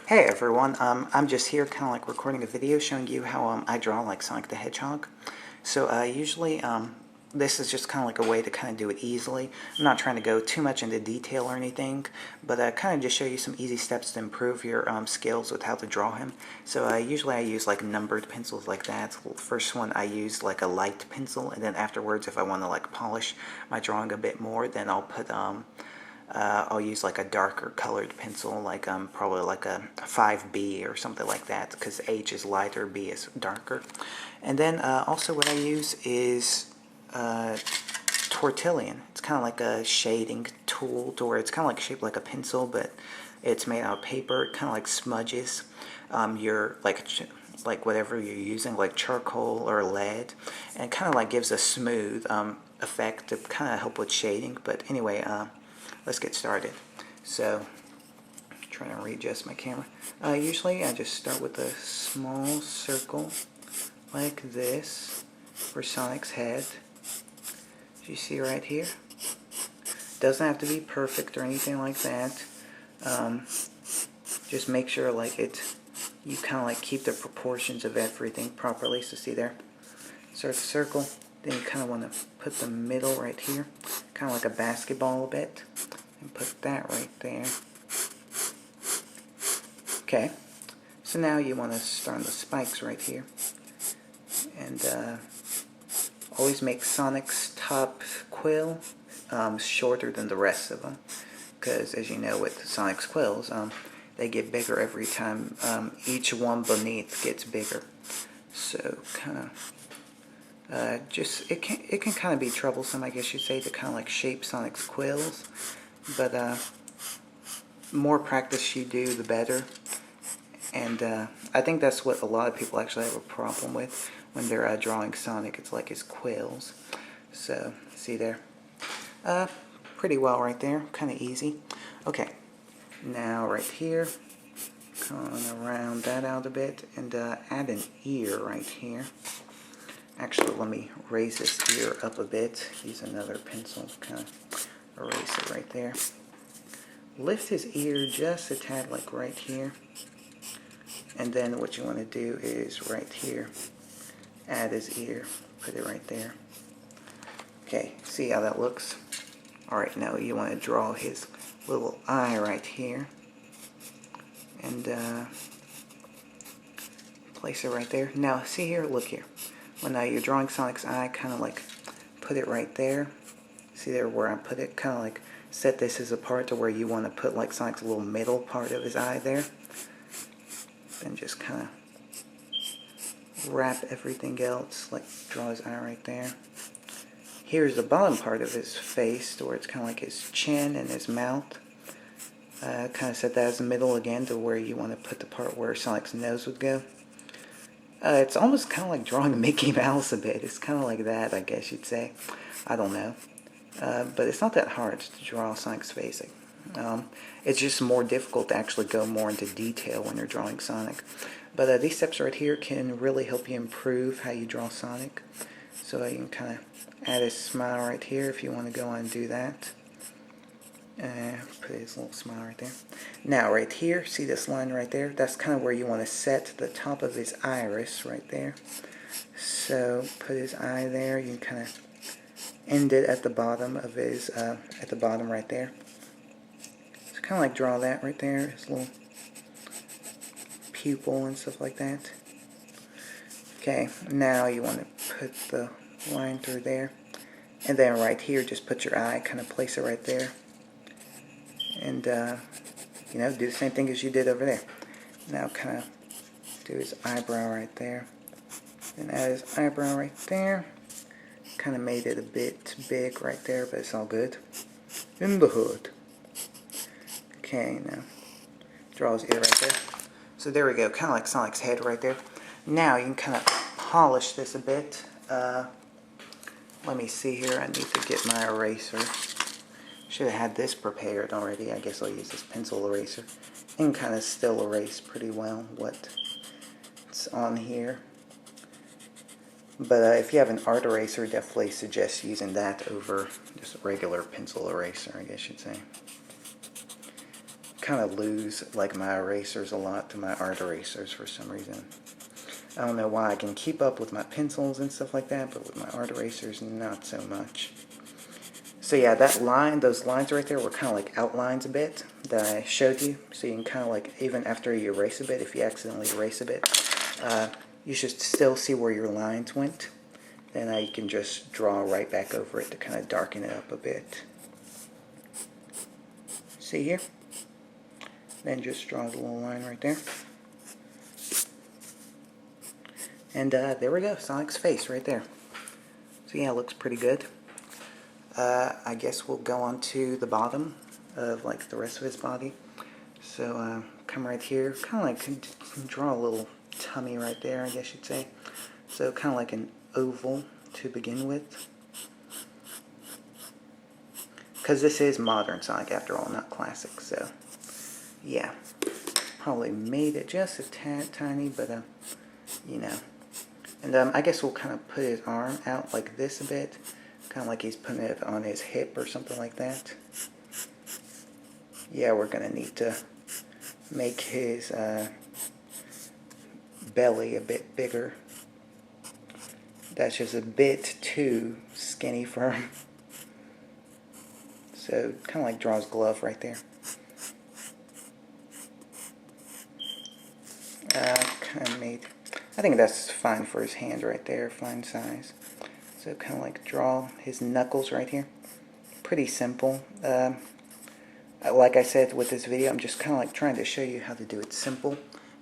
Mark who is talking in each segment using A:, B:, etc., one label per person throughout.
A: Hey everyone, I'm just here kind of like recording a video showing you how I draw like Sonic the Hedgehog. So usually this is just kind of like a way to kind of do it easily. I'm not trying to go too much into detail or anything, but kind of just show you some easy steps to improve your skills with how to draw him. So usually I use like numbered pencils like that. The first one I use like a light pencil, and then afterwards if I want to like polish my drawing a bit more, then I'll use like a darker colored pencil, like probably like a 5B or something like that, because H is lighter, B is darker. And then also what I use is Tortillon. It's kind of like a shading tool to where it's kind of like shaped like a pencil, but it's made out of paper. It kind of like smudges your like whatever you're using, like charcoal or lead, and it kind of like gives a smooth effect to kind of help with shading. But anyway, let's get started. So, trying to readjust my camera. Usually I just start with a small circle like this for Sonic's head. As you see right here. Doesn't have to be perfect or anything like that. Just make sure like you kind of like keep the proportions of everything properly. So see there? Start the circle. Then you kind of want to put the middle right here. Kind of like a basketball a bit. And put that right there. Okay, so now you want to start on the spikes right here. And always make Sonic's top quill shorter than the rest of them. Because as you know with Sonic's quills, they get bigger every time each one beneath gets bigger. So kind of it can kind of be troublesome, I guess you'd say, to kind of like shape Sonic's quills. But more practice you do, the better. And I think that's what a lot of people actually have a problem with when they're drawing Sonic. It's like his quills. So, see there? Pretty well right there. Kind of easy. Okay. Now right here, going around that out a bit, and add an ear right here. Actually, let me raise this ear up a bit. Use another pencil to kind of erase it right there. Lift his ear just a tad, like right here. And then what you want to do is right here, add his ear, put it right there. Okay, see how that looks? Alright, now you want to draw his little eye right here. And place it right there. Now, see here, look here. When you're drawing Sonic's eye, kind of like put it right there. See there where I put it? Kind of like set this as a part to where you want to put like Sonic's little middle part of his eye there. Then just kind of wrap everything else, like draw his eye right there. Here's the bottom part of his face, where it's kind of like his chin and his mouth. Kind of set that as the middle again to where you want to put the part where Sonic's nose would go. It's almost kind of like drawing Mickey Mouse a bit. It's kind of like that, I guess you'd say. I don't know. But it's not that hard to draw Sonic's face. It's just more difficult to actually go more into detail when you're drawing Sonic. But these steps right here can really help you improve how you draw Sonic. So you can kind of add a smile right here if you want to go on and do that. Put his little smile right there. Now right here, see this line right there? That's kind of where you want to set the top of his iris right there. So put his eye there. You can kind of end it at the bottom of his, at the bottom right there. So kind of like draw that right there, his little pupil and stuff like that. Okay, now you want to put the line through there. And then right here, just put your eye, kind of place it right there. And, you know, do the same thing as you did over there. Now kind of do his eyebrow right there. Then add his eyebrow right there. Kind of made it a bit big right there, but it's all good. In the hood. Okay, now draw his ear right there. So there we go, kind of like Sonic's head right there. Now you can kind of polish this a bit. Let me see here, I need to get my eraser. Should have had this prepared already. I guess I'll use this pencil eraser. And kind of still erase pretty well what's on here. But if you have an art eraser, definitely suggest using that over just a regular pencil eraser, I guess you'd say. kind of lose like my erasers a lot to my art erasers for some reason. I don't know why. I can keep up with my pencils and stuff like that, but with my art erasers, not so much. So yeah, that line, those lines right there were kind of like outlines a bit that I showed you. So you can kind of like, even after you erase a bit, if you accidentally erase a bit, you should still see where your lines went. Then you can just draw right back over it to kind of darken it up a bit. See here? Then just draw the little line right there. And there we go, Sonic's face right there. So yeah, it looks pretty good. I guess we'll go on to the bottom of like the rest of his body. So come right here, kind of like draw a little tummy right there, I guess you'd say. So kind of like an oval to begin with. Because this is modern Sonic after all, not classic, so yeah. Probably made it just a tad tiny, but you know. And I guess we'll kind of put his arm out like this a bit. Kind of like he's putting it on his hip or something like that. Yeah, we're going to need to make his belly a bit bigger. That's just a bit too skinny for him. So, kind of like draw his glove right there. Kind of made... I think that's fine for his hand right there, fine size. So kind of like draw his knuckles right here. Pretty simple. Like I said with this video, I'm just kind of like trying to show you how to do it simple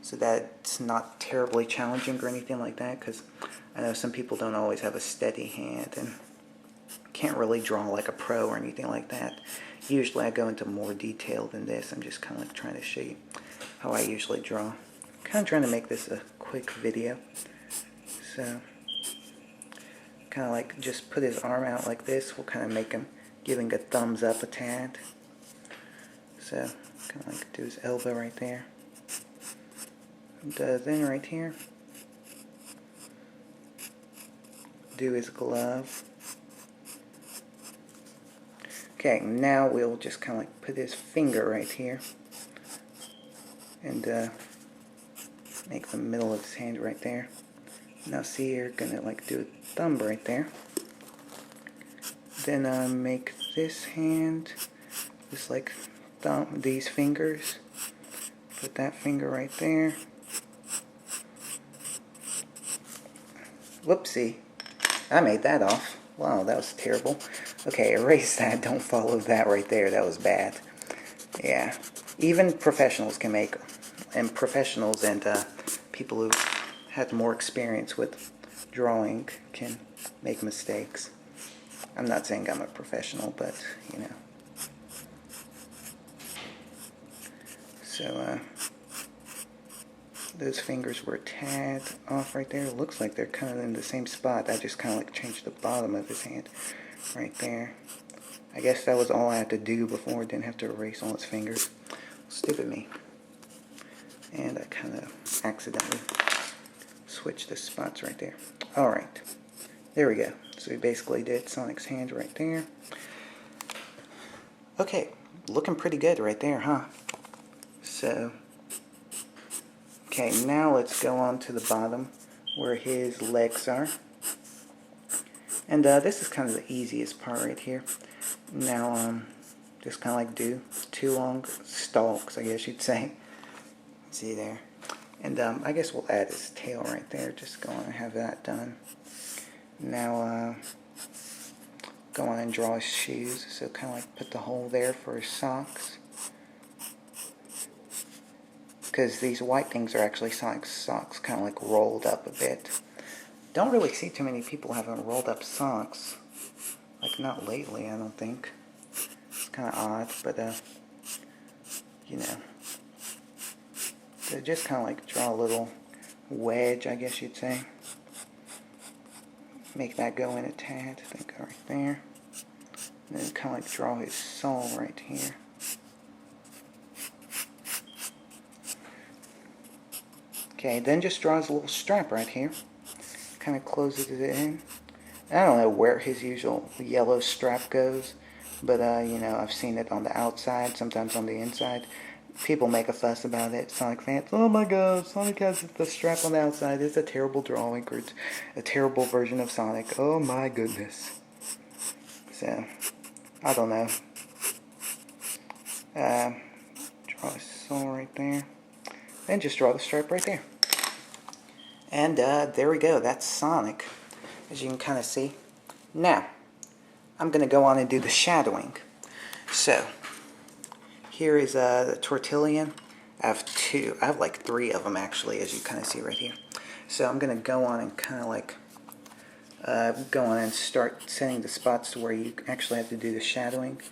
A: so that it's not terribly challenging or anything like that, because I know some people don't always have a steady hand and can't really draw like a pro or anything like that. Usually I go into more detail than this. I'm just kind of like trying to show you how I usually draw. Kind of trying to make this a quick video. So kind of like just put his arm out like this. We'll kind of make him giving a thumbs up a tad. So kind of like do his elbow right there. And then right here, do his glove. Okay, now we'll just kind of like put his finger right here. And make the middle of his hand right there. Now see, you're gonna like do a thumb right there. Then make this hand just like these fingers. Put that finger right there. Whoopsie, I made that off. Wow, that was terrible. Okay, erase that. Don't follow that right there. That was bad. Yeah, even professionals can make, and professionals and people who have more experience with drawing can make mistakes. I'm not saying I'm a professional, but you know. So those fingers were a tad off right there. It looks like they're kind of in the same spot. I just kind of like changed the bottom of his hand right there. I guess that was all I had to do before. Didn't have to erase all his fingers. Stupid me. And I kind of accidentally switched the spots right there. Alright. There we go. So we basically did Sonic's hand right there. Okay. Looking pretty good right there, huh? So, okay, now let's go on to the bottom where his legs are. And this is kind of the easiest part right here. Now, just kind of like do 2 long stalks, I guess you'd say. See there. And I guess we'll add his tail right there. Just go on and have that done. Now, go on and draw his shoes. So kind of like put the hole there for his socks. Because these white things are actually Sonic's socks, kind of like rolled up a bit. Don't really see too many people having rolled up socks. Like, not lately, I don't think. It's kind of odd, but, you know. So just kind of like draw a little wedge, I guess you'd say. Make that go in a tad, I think, right there. And then kind of like draw his sole right here. Okay, then just draws a little strap right here. Kind of closes it in. I don't know where his usual yellow strap goes, but you know, I've seen it on the outside, sometimes on the inside. People make a fuss about it, Sonic fans. Oh my god, Sonic has the strap on the outside. It's a terrible drawing, or it's a terrible version of Sonic. Oh my goodness. So, I don't know. Draw a soul right there. And just draw the stripe right there. And there we go. That's Sonic, as you can kind of see. Now, I'm going to go on and do the shadowing. So, here is the Tortillion. I have two. I have like 3 of them actually, as you kind of see right here. So I'm going to go on and kind of like go on and start setting the spots to where you actually have to do the shadowing.